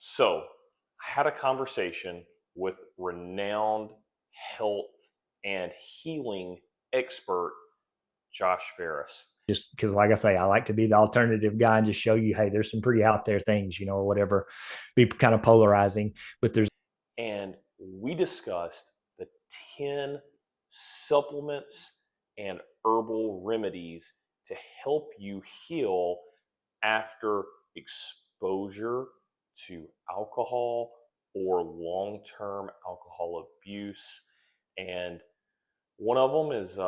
So, I had a conversation with renowned health and healing expert Josh Farris. Just because, like I say, I like to be the alternative guy and just show you, hey, there's some pretty out there things, or whatever, be kind of polarizing. But there's And we discussed the 10 supplements and herbal remedies to help you heal after exposure to alcohol or long term alcohol abuse. And one of them is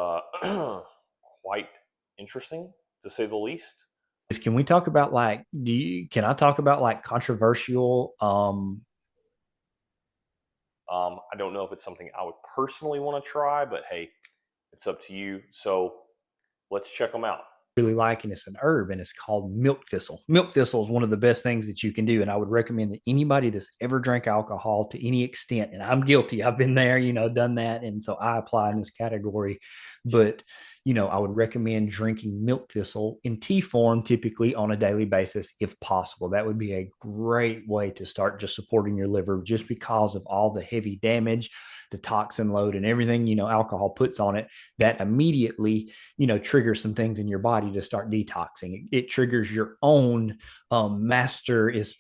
quite interesting, to say the least. can we talk about like can I talk about like controversial I don't know if it's something I would personally want to try, but hey, it's up to you. So let's check them out. really like, and it's an herb, and it's called milk thistle. Milk thistle is one of the best things that you can do, and I would recommend that anybody that's ever drank alcohol to any extent, and I'm guilty, I've been there, done that, and so I apply in this category. But I would recommend drinking milk thistle in tea form, typically on a daily basis, if possible. That would be a great way to start just supporting your liver, just because of all the heavy damage, the toxin load, and everything alcohol puts on it. That immediately triggers some things in your body to start detoxing. It triggers your own master is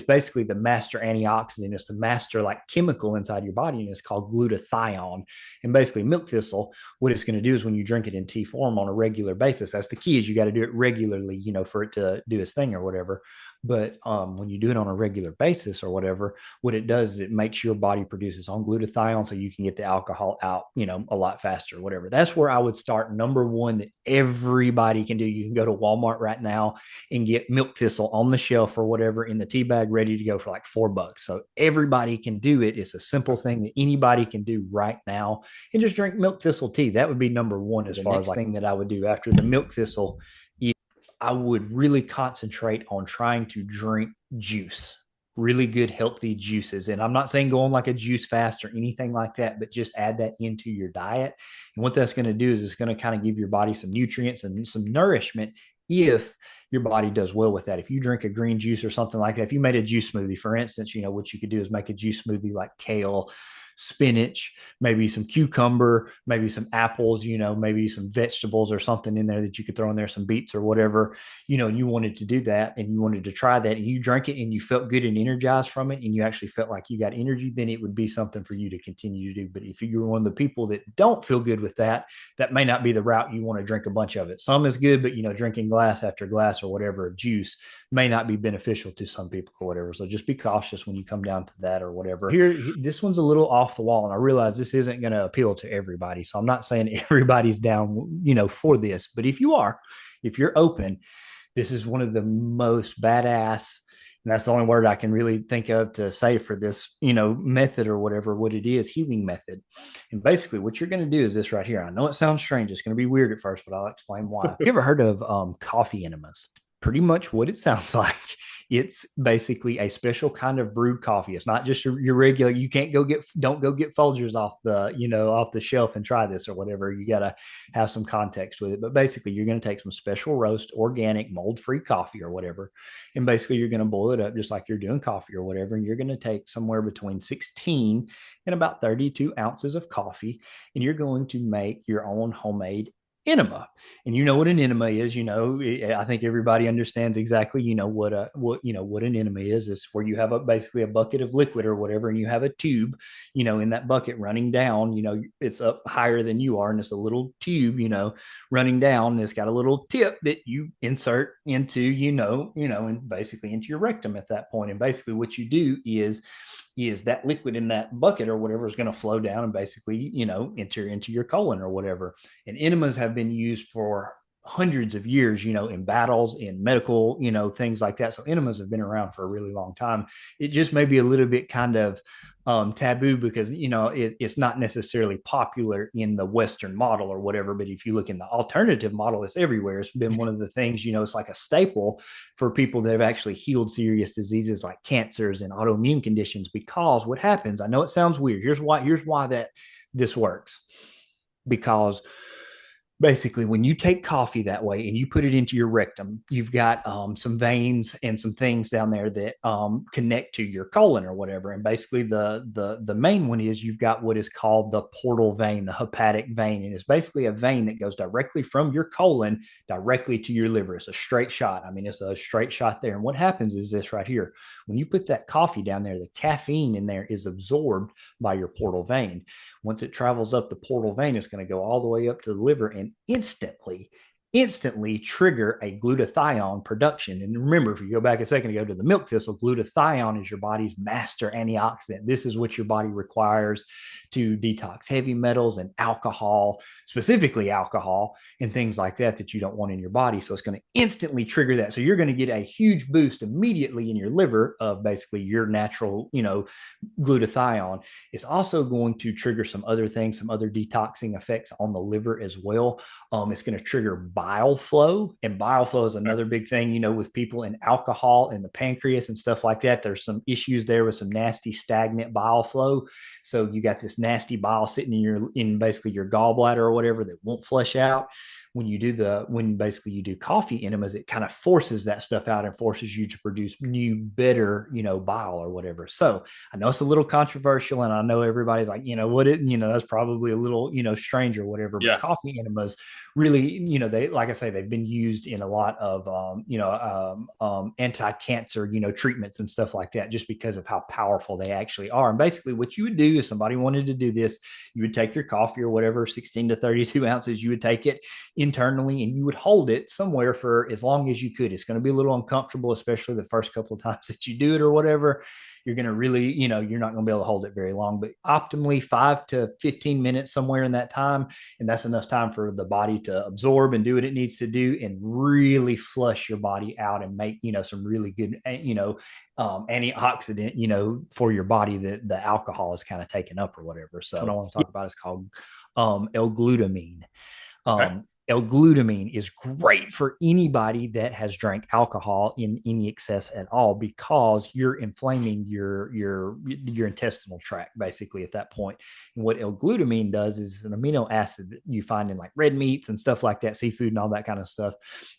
basically the master antioxidant. It's the master like chemical inside your body, and it's called glutathione. And basically, milk thistle, what it's going to do is when you drink it in tea form on a regular basis, that's the key, is you got to do it regularly, for it to do its thing or whatever. But when you do it on a regular basis or whatever, what it does is it makes your body produce its own glutathione, so you can get the alcohol out, a lot faster or whatever. That's where I would start. Number one, that everybody can do. You can go to Walmart right now and get milk thistle on the shelf or whatever in the tea bag, ready to go for like $4. So everybody can do it. It's a simple thing that anybody can do right now, and just drink milk thistle tea. That would be number one. As far as like thing that I would do after the milk thistle, I would really concentrate on trying to drink juice, really good, healthy juices. And I'm not saying go on like a juice fast or anything like that, but just add that into your diet. And what that's going to do is it's going to kind of give your body some nutrients and some nourishment if your body does well with that. If you drink a green juice or something like that, if you made a juice smoothie, for instance, what you could do is make a juice smoothie like kale, spinach, maybe some cucumber, maybe some apples, maybe some vegetables or something in there that you could throw in there, some beets or whatever, and you wanted to do that and you wanted to try that and you drank it and you felt good and energized from it and you actually felt like you got energy, then it would be something for you to continue to do. But if you're one of the people that don't feel good with that, that may not be the route you want to drink a bunch of it. Some is good, but drinking glass after glass or whatever of juice may not be beneficial to some people or whatever. So just be cautious when you come down to that or whatever. Here, this one's a little off the wall, and I realize this isn't going to appeal to everybody. So I'm not saying everybody's down, for this, but if you are, if you're open, this is one of the most badass, and that's the only word I can really think of to say for this, method or whatever, what it is, healing method. And basically what you're going to do is this right here. I know it sounds strange. It's going to be weird at first, but I'll explain why. Have you ever heard of coffee enemas? Pretty much what it sounds like. It's basically a special kind of brewed coffee. It's not just your regular. You can't don't go get Folgers off off the shelf and try this or whatever. You got to have some context with it. But basically, you're going to take some special roast, organic, mold-free coffee or whatever, and basically you're going to boil it up just like you're doing coffee or whatever. And you're going to take somewhere between 16 and about 32 ounces of coffee, and you're going to make your own homemade enema. And you know what an enema is. I think everybody understands exactly what an enema is. It's where you have basically a bucket of liquid or whatever, and you have a tube in that bucket running down. It's up higher than you are, and it's a little tube running down, and it's got a little tip that you insert into and basically into your rectum at that point. And basically what you do is that liquid in that bucket or whatever is going to flow down and basically, enter into your colon or whatever. And enemas have been used for hundreds of years, in battles, in medical, things like that. So enemas have been around for a really long time. It just may be a little bit kind of taboo because, it's not necessarily popular in the Western model or whatever. But if you look in the alternative model, it's everywhere. It's been one of the things, it's like a staple for people that have actually healed serious diseases like cancers and autoimmune conditions. Because what happens, I know it sounds weird. Here's why this works. Because basically when you take coffee that way and you put it into your rectum, you've got some veins and some things down there that connect to your colon or whatever. And basically the main one is you've got what is called the portal vein, the hepatic vein. And it's basically a vein that goes directly from your colon directly to your liver. It's a straight shot. I mean, it's a straight shot there. And what happens is this right here. When you put that coffee down there, the caffeine in there is absorbed by your portal vein. Once it travels up the portal vein, it's going to go all the way up to the liver and instantly trigger a glutathione production. And remember, if you go back a second ago to the milk thistle, glutathione is your body's master antioxidant. This is what your body requires to detox heavy metals and alcohol, specifically alcohol and things like that that you don't want in your body. So it's going to instantly trigger that. So you're going to get a huge boost immediately in your liver of basically your natural, glutathione. It's also going to trigger some other things, some other detoxing effects on the liver as well. It's going to trigger bile flow, and bile flow is another big thing, with people in alcohol and the pancreas and stuff like that. There's some issues there with some nasty stagnant bile flow. So you got this nasty bile sitting in basically your gallbladder or whatever that won't flush out. When basically you do coffee enemas, it kind of forces that stuff out and forces you to produce new, better, bile or whatever. So I know it's a little controversial, and I know everybody's like, that's probably a little, strange or whatever. But Yeah. coffee enemas really, they, like I say, they've been used in a lot of, anti-cancer, treatments and stuff like that, just because of how powerful they actually are. And basically, what you would do if somebody wanted to do this, you would take your coffee or whatever, 16 to 32 ounces, you would take it internally and you would hold it somewhere for as long as you could. It's going to be a little uncomfortable, especially the first couple of times that you do it or whatever. You're going to really, you're not going to be able to hold it very long, but optimally 5 to 15 minutes, somewhere in that time. And that's enough time for the body to absorb and do what it needs to do and really flush your body out and make, some really good, antioxidant, for your body that the alcohol is kind of taken up or whatever. So what I want to talk about is called L-glutamine. Okay. L-glutamine is great for anybody that has drank alcohol in any excess at all, because you're inflaming your intestinal tract basically at that point. And what L-glutamine does is an amino acid that you find in like red meats and stuff like that, seafood and all that kind of stuff.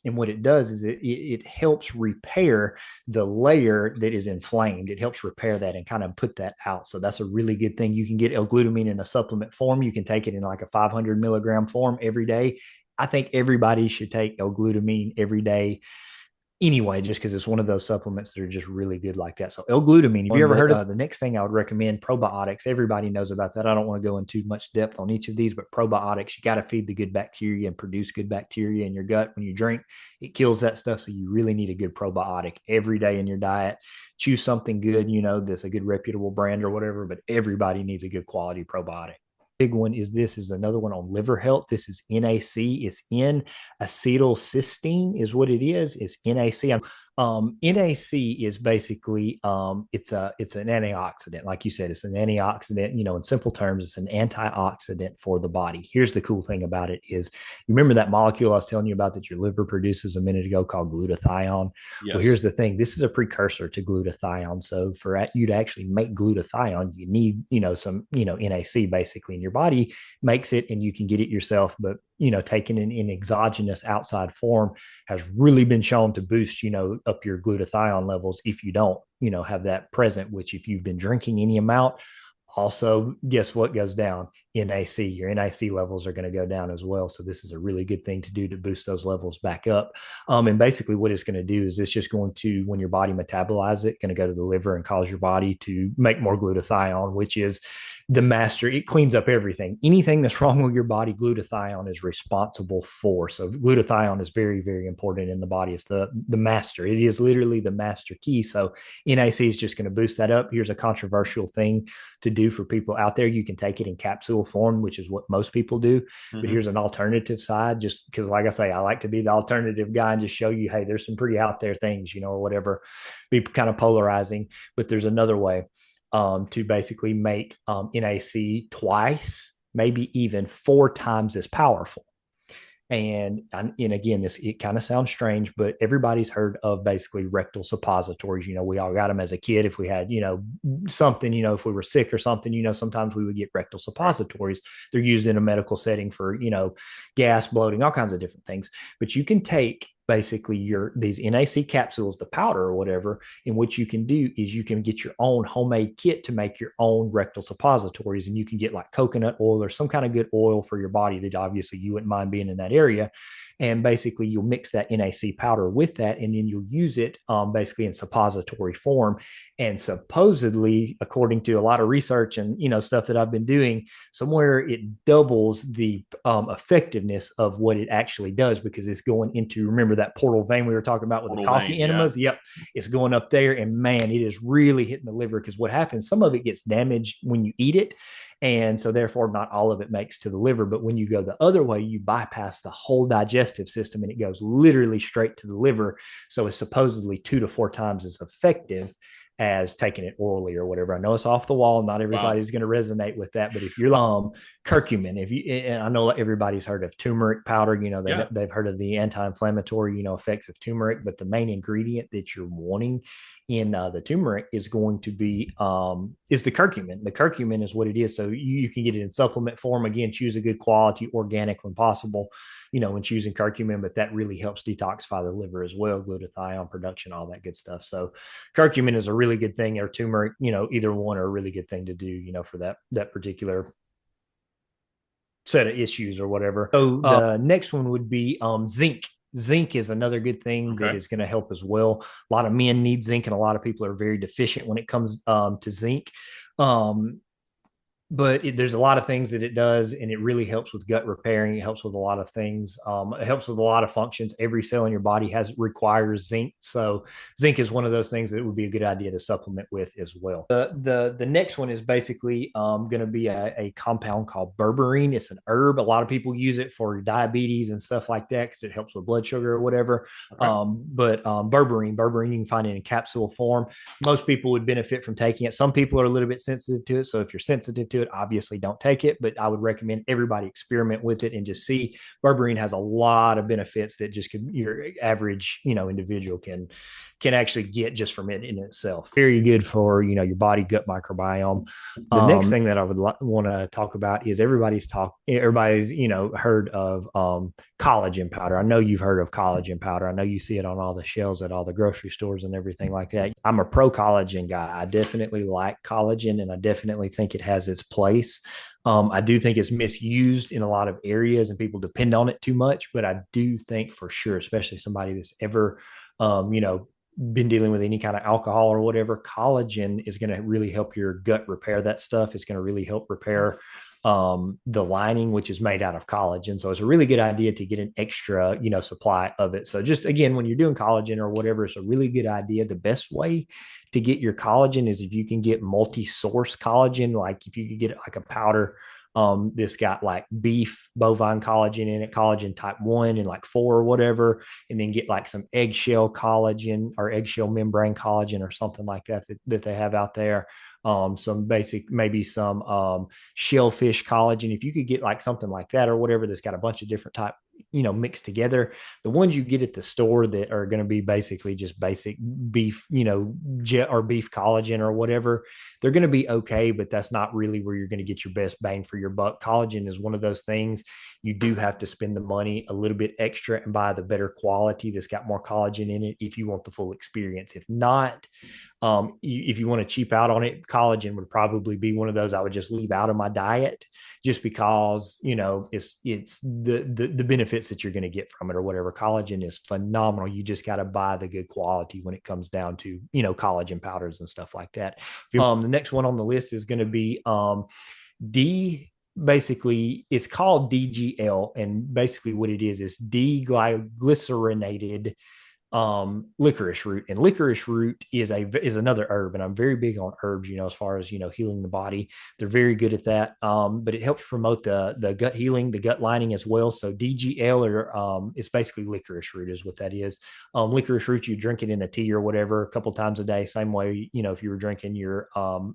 And what it does is it helps repair the layer that is inflamed. It helps repair that and kind of put that out. So that's a really good thing. You can get L-glutamine in a supplement form. You can take it in like a 500 milligram form every day. I think everybody should take L-glutamine every day anyway, just because it's one of those supplements that are just really good like that. So L-glutamine, have you ever heard of the next thing I would recommend? Probiotics. Everybody knows about that. I don't want to go into much depth on each of these, but probiotics, you got to feed the good bacteria and produce good bacteria in your gut. When you drink, it kills that stuff. So you really need a good probiotic every day in your diet. Choose something good, that's a good reputable brand or whatever, but everybody needs a good quality probiotic. Big one is another one on liver health. This is NAC. It's N-acetylcysteine is what it is. It's NAC. NAC is basically it's an antioxidant. Like you said, it's an antioxidant. In simple terms, it's an antioxidant for the body. Here's the cool thing about it is, you remember that molecule I was telling you about that your liver produces a minute ago called glutathione? Yes. Well, here's the thing. This is a precursor to glutathione. So for you to actually make glutathione, you need, some, NAC basically, and your body makes it and you can get it yourself. But, taking it in exogenous outside form has really been shown to boost, up your glutathione levels if you don't, have that present, which if you've been drinking any amount, also, guess what goes down? NAC. Your NAC levels are going to go down as well. So this is a really good thing to do to boost those levels back up. And basically what it's going to do is it's just going to, when your body metabolizes it, going to go to the liver and cause your body to make more glutathione, which is the master. It cleans up everything. Anything that's wrong with your body, glutathione is responsible for. So glutathione is very, very important in the body. It's the master. It is literally the master key. So NAC is just going to boost that up. Here's a controversial thing to do for people out there. You can take it in capsule form, which is what most people do. But here's an alternative side, just because, like I say, I like to be the alternative guy and just show you, hey, there's some pretty out there things, or whatever, be kind of polarizing. But there's another way to basically make NAC twice, maybe even 4 times as powerful. And again, it kind of sounds strange, but everybody's heard of basically rectal suppositories. We all got them as a kid. If we had, something, if we were sick or something, sometimes we would get rectal Right. suppositories. They're used in a medical setting for, gas, bloating, all kinds of different things. But you can take basically these NAC capsules, the powder or whatever, and what you can do is you can get your own homemade kit to make your own rectal suppositories, and you can get like coconut oil or some kind of good oil for your body that obviously you wouldn't mind being in that area. And basically you'll mix that NAC powder with that, and then you'll use it basically in suppository form. And supposedly, according to a lot of research and stuff that I've been doing, somewhere it doubles the effectiveness of what it actually does, because it's going into, remember that portal vein we were talking about with the Portal coffee vein. Yeah. enemas? Yep, it's going up there, and man, it is really hitting the liver, because what happens, some of it gets damaged when you eat it, and so therefore not all of it makes to the liver. But when you go the other way, you bypass the whole digestive system, and it goes literally straight to the liver. So it's supposedly 2 to 4 times as effective as taking it orally or whatever. I know it's off the wall. Not Wow. everybody's going to resonate with that, but if you're curcumin, and I know everybody's heard of turmeric powder, Yeah. they've heard of the anti-inflammatory, effects of turmeric, but the main ingredient that you're wanting in the turmeric is going to be is the curcumin. The curcumin is what it is. So you can get it in supplement form. Again, choose a good quality organic when possible, when choosing curcumin, but that really helps detoxify the liver as well, glutathione production, all that good stuff. So curcumin is a really good thing, or turmeric, either one are a really good thing to do, for that particular set of issues or whatever. So the next one would be zinc. Zinc is another good thing that Okay. is going to help as well. A lot of men need zinc, and a lot of people are very deficient when it comes to zinc. Um, but there's a lot of things that it does, and it really helps with gut repairing. It helps with a lot of things. It helps with a lot of functions. Every cell in your body requires zinc, so zinc is one of those things that it would be a good idea to supplement with as well. The next one is basically going to be a compound called berberine. It's an herb. A lot of people use it for diabetes and stuff like that because it helps with blood sugar or whatever. Okay. But berberine, you can find it in capsule form. Most people would benefit from taking it. Some people are a little bit sensitive to it, so if you're sensitive to it, obviously don't take it. But I would recommend everybody experiment with it and just see. Berberine has a lot of benefits that just your average individual can actually get just from it in itself. Very good for your body gut microbiome. The next thing that I would want to talk about is everybody's heard of collagen powder. I know you've heard of collagen powder. I know you see it on all the shelves at all the grocery stores and everything like that. I'm a pro collagen guy. I definitely like collagen, and I definitely think it has its place. I do think it's misused in a lot of areas, and people depend on it too much. But I do think for sure, especially somebody that's ever, been dealing with any kind of alcohol or whatever, collagen is going to really help your gut repair that stuff. It's going to really help repair the lining, which is made out of collagen. So it's a really good idea to get an extra, supply of it. So just again, when you're doing collagen or whatever, it's a really good idea. The best way to get your collagen is if you can get multi-source collagen, like if you could get like a powder this got like beef bovine collagen in it, collagen type 1 and like 4 or whatever, and then get like some eggshell collagen or eggshell membrane collagen or something like that they have out there. Some basic, maybe some shellfish collagen. If you could get like something like that or whatever, that's got a bunch of different type, mixed together. The ones you get at the store that are going to be basically just basic beef, jet or beef collagen or whatever, they're going to be okay, but that's not really where you're going to get your best bang for your buck. Collagen is one of those things you do have to spend the money a little bit extra and buy the better quality that's got more collagen in it if you want the full experience. If not, if you want to cheap out on it, collagen would probably be one of those I would just leave out of my diet, just because it's the benefits that you're going to get from it or whatever. Collagen is phenomenal. You just got to buy the good quality when it comes down to collagen powders and stuff like that. The next one on the list is going to be D. Basically, it's called DGL, and basically what it is deglycerinated licorice root, and licorice root is another herb, and I'm very big on herbs, as far as healing the body. They're very good at that. But it helps promote the gut healing, the gut lining as well. So DGL, or it's basically licorice root is what that is. Licorice root, you drink it in a tea or whatever a couple times a day, same way if you were drinking your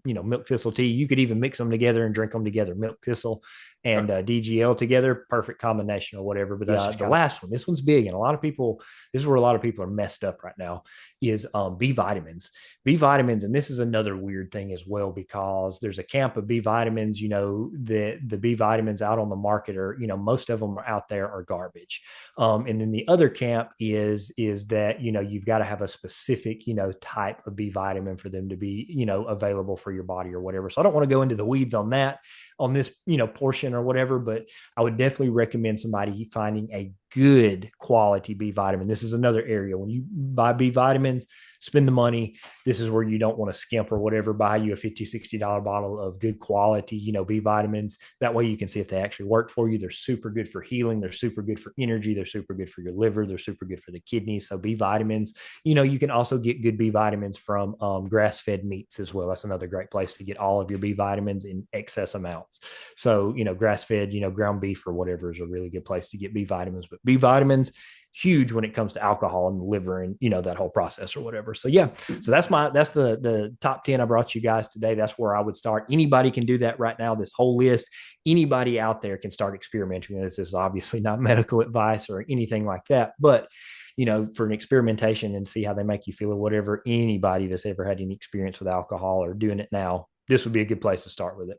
milk thistle tea. You could even mix them together and drink them together, milk thistle and DGL together, perfect combination or whatever. But the last one, this one's big, and a lot of people, this is where a lot of people are messed up right now, is B vitamins. B vitamins, and this is another weird thing as well, because there's a camp of B vitamins. The B vitamins out on the market are, most of them out there are garbage. And then the other camp is that you've got to have a specific type of B vitamin for them to be available for your body or whatever. So I don't want to go into the weeds on that on this portion or whatever, but I would definitely recommend somebody finding a good quality B vitamin. This is another area when you buy B vitamins, spend the money. This is where you don't want to skimp or whatever. Buy you a $50-$60 bottle of good quality B vitamins. That way you can see if they actually work for you. They're super good for healing. They're super good for energy. They're super good for your liver. They're super good for the kidneys. So B vitamins, you can also get good B vitamins from grass-fed meats as well. That's another great place to get all of your B vitamins in excess amounts. So grass-fed ground beef or whatever is a really good place to get B vitamins. But B vitamins, huge when it comes to alcohol and the liver and that whole process or whatever. So yeah, so that's the top 10 I brought you guys today. That's where I would start. Anybody can do that right now. This whole list, anybody out there can start experimenting with this. This is obviously not medical advice or anything like that, but for an experimentation and see how they make you feel or whatever. Anybody that's ever had any experience with alcohol or doing it now, this would be a good place to start with it.